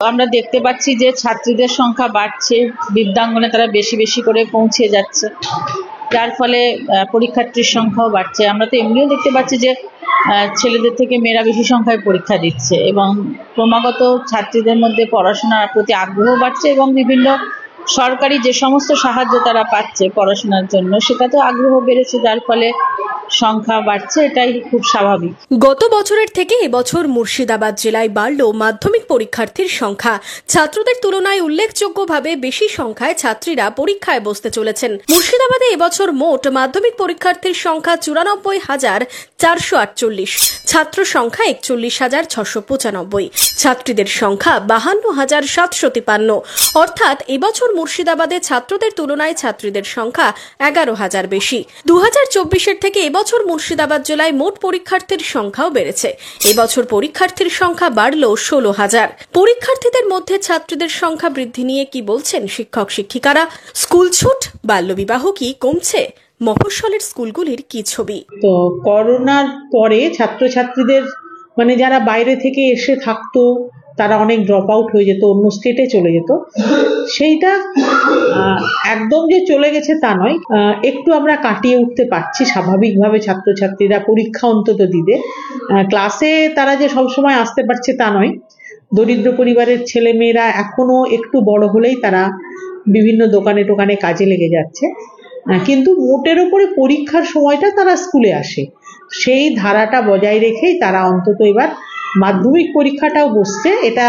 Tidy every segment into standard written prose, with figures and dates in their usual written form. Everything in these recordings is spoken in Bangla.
আমরা দেখতে পাচ্ছি যে ছাত্রীদের সংখ্যা বাড়ছে, বিদ্যাঙ্গনে তারা বেশি বেশি করে পৌঁছে যাচ্ছে, যার ফলে পরীক্ষার্থীর সংখ্যাও বাড়ছে। আমরা তো এমনিও দেখতে পাচ্ছি যে ছেলেদের থেকে মেয়েরা বেশি সংখ্যায় পরীক্ষা দিচ্ছে এবং ক্রমাগত ছাত্রীদের মধ্যে পড়াশোনার প্রতি আগ্রহ বাড়ছে এবং বিভিন্ন সরকারি যে সমস্ত সাহায্য তারা পাচ্ছে পড়াশোনার জন্য সেটাতে আগ্রহ বেড়েছে, যার ফলে সংখ্যা বাড়ছে। এটাই খুব স্বাভাবিক। গত বছরের থেকে এবছর মুর্শিদাবাদ জেলায় বাড়ল মাধ্যমিক পরীক্ষার্থীর সংখ্যা। ছাত্রদের তুলনায় উল্লেখযোগ্যভাবে বেশি সংখ্যায় ছাত্রীরা পরীক্ষায় বসতে চলেছেন। মুর্শিদাবাদে এবছর মোট মাধ্যমিক পরীক্ষার্থীর সংখ্যা 94,448, ছাত্র সংখ্যা 41,695, ছাত্রীদের সংখ্যা 52,753। অর্থাৎ এবছর মুর্শিদাবাদে ছাত্রদের তুলনায় ছাত্রীদের সংখ্যা 11,000 বেশি। 2024-এর থেকে এবছর মুর্শিদাবাদ জেলায় মোট পরীক্ষার্থীর সংখ্যাও বেড়েছে। এবছর পরীক্ষার্থীর সংখ্যা বাড়ল 16,000। পরীক্ষার্থীদের মধ্যে ছাত্রীদের সংখ্যা বৃদ্ধি নিয়ে কি বলছেন শিক্ষক শিক্ষিকারা? স্কুল ছুট, বাল্যবিবাহ কি কমছে? মফস্বলের স্কুলগুলির কি ছবি? তো করোনার পরে ছাত্রছাত্রীদের যারা বাইরে থেকে এসে থাকতো তারা অনেক ড্রপ আউট হয়ে যেত, অন্য স্টেটে চলে যেত। সেইটা একদম যে চলে গেছে তা নয়, একটু আমরা কাটিয়ে উঠতে পারছি স্বাভাবিকভাবে। ছাত্রছাত্রীরা পরীক্ষা অন্তত দিতে ক্লাসে তারা যে সবসময় আসতে পারছে তা নয়। দরিদ্র পরিবারের ছেলে মেয়েরা এখনো একটু বড় হলেই তারা বিভিন্ন দোকানে টোকানে কাজে লেগে যাচ্ছে, কিন্তু মোটের উপরে পরীক্ষার সময়টা তারা স্কুলে আসে। সেই ধারাটা বজায় রেখেই তারা অন্তত এবার মাধ্যমিক পরীক্ষাটাও বসছে। এটা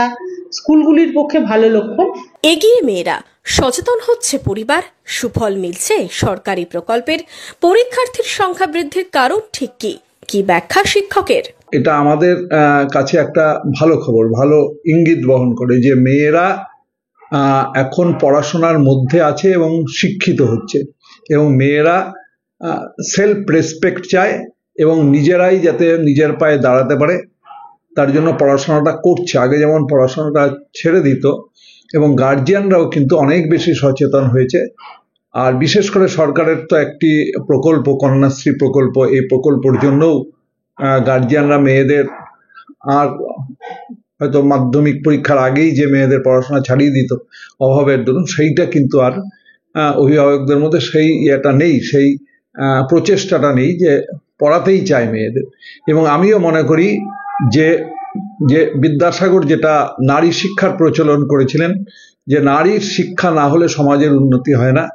স্কুলগুলির পক্ষে ভালো লক্ষণ। এগিয়ে মেয়েরা, সচেতন হচ্ছে পরিবার, সুফল মিলছে সরকারি প্রকল্পের। পরীক্ষার্থীর সংখ্যা বৃদ্ধির কারণ ঠিক কি ব্যাখ্যা শিক্ষকের? এটা আমাদের কাছে একটা ভালো খবর, ভালো ইঙ্গিত বহন করে যে মেয়েরা এখন পড়াশোনার মধ্যে আছে এবং শিক্ষিত হচ্ছে, এবং মেয়েরা সেলফ রেসপেক্ট চায় এবং নিজেরাই যাতে নিজের পায়ে দাঁড়াতে পারে তার জন্য পড়াশোনাটা করছে। আগে যেমন পড়াশোনাটা ছেড়ে দিত, এবং গার্জিয়ানরাও কিন্তু অনেক বেশি সচেতন হয়েছে। আর বিশেষ করে সরকারের তো একটি প্রকল্প, কন্যাশ্রী প্রকল্প, এই প্রকল্পের জন্যও গার্জিয়ানরা মেয়েদের আর হয়তো মাধ্যমিক পরীক্ষার আগেই যে মেয়েদের পড়াশোনা ছাড়িয়ে দিত অভাবের দরুন, সেইটা কিন্তু আর অভিভাবকদের মধ্যে সেই ইয়েটা নেই, সেই প্রচেষ্টাটা নেই যে পড়াতেই চায় মেয়েদের। এবং আমিও মনে করি যে বিদ্যাসাগর যেটা নারী শিক্ষার প্রচলন করেছিলেন, যে নারীর শিক্ষা না হলে সমাজের উন্নতি হয় না,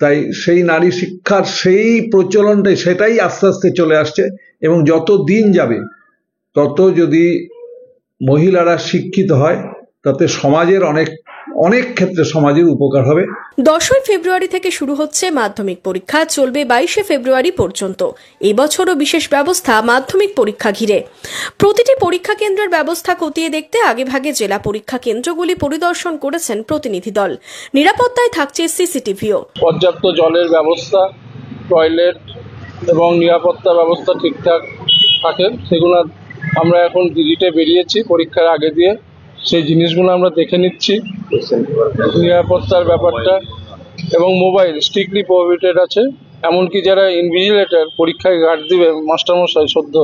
তাই সেই নারী শিক্ষার সেই প্রচলনটাই সেটাই আস্তে আস্তে চলে আসছে। এবং যত দিন যাবে তত যদি মহিলারা শিক্ষিত হয় তাতে সমাজের অনেক ক্ষেত্রে সমাজের উপকার হবে। 10ই ফেব্রুয়ারি থেকে শুরু হচ্ছে মাধ্যমিক পরীক্ষা, চলবে 22শে ফেব্রুয়ারি পর্যন্ত। এবছরও বিশেষ ব্যবস্থা মাধ্যমিক পরীক্ষা ঘিরে। প্রতিটি পরীক্ষা কেন্দ্রের ব্যবস্থা খতিয়ে দেখতে আগেভাগে জেলা পরীক্ষা কেন্দ্রগুলি পরিদর্শন করেছেন প্রতিনিধি দল। নিরাপত্তায় থাকছে সিসিটিভিও। পর্যাপ্ত জলের ব্যবস্থা, টয়লেট এবং নিরাপত্তা ব্যবস্থা ঠিকঠাক থাকে, সেগুলো আমরা এখন ভিজিটে বেরিয়েছি পরীক্ষার আগে দিয়ে, সেই জিনিসগুলো আমরা দেখে নিচ্ছি। নিরাপত্তার ব্যাপারটা এবং মোবাইল স্ট্রিক্টলি প্রহিবিটেড আছে। এমনকি যারা ইনভিজিলেটর পরীক্ষায় গার্ড দিবে, মাস্টারমশাই সদ্য,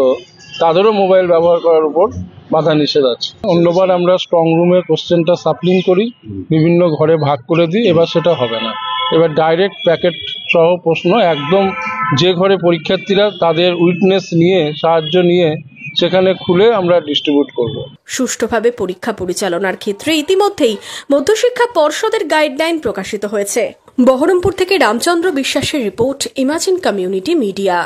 তাদেরও মোবাইল ব্যবহার করার উপর বাধা নিষেধ আছে। অন্যবার আমরা স্ট্রং রুমের কোশ্চেনটা সাপ্লিং করি, বিভিন্ন ঘরে ভাগ করে দিই, এবার সেটা হবে না। এবার ডাইরেক্ট প্যাকেট সহ প্রশ্ন একদম যে ঘরে পরীক্ষার্থীরা তাদের উইটনেস নিয়ে, সাহায্য নিয়ে সেখানে খুলে আমরা ডিস্ট্রিবিউট করব। সুষ্ঠুভাবে পরীক্ষা পরিচালনার ক্ষেত্রে ইতিমধ্যেই মধ্যশিক্ষা পর্ষদের গাইডলাইন প্রকাশিত হয়েছে। বহরমপুর থেকে রামচন্দ্র বিশ্বাসের রিপোর্ট, ইমাজিন কমিউনিটি মিডিয়া।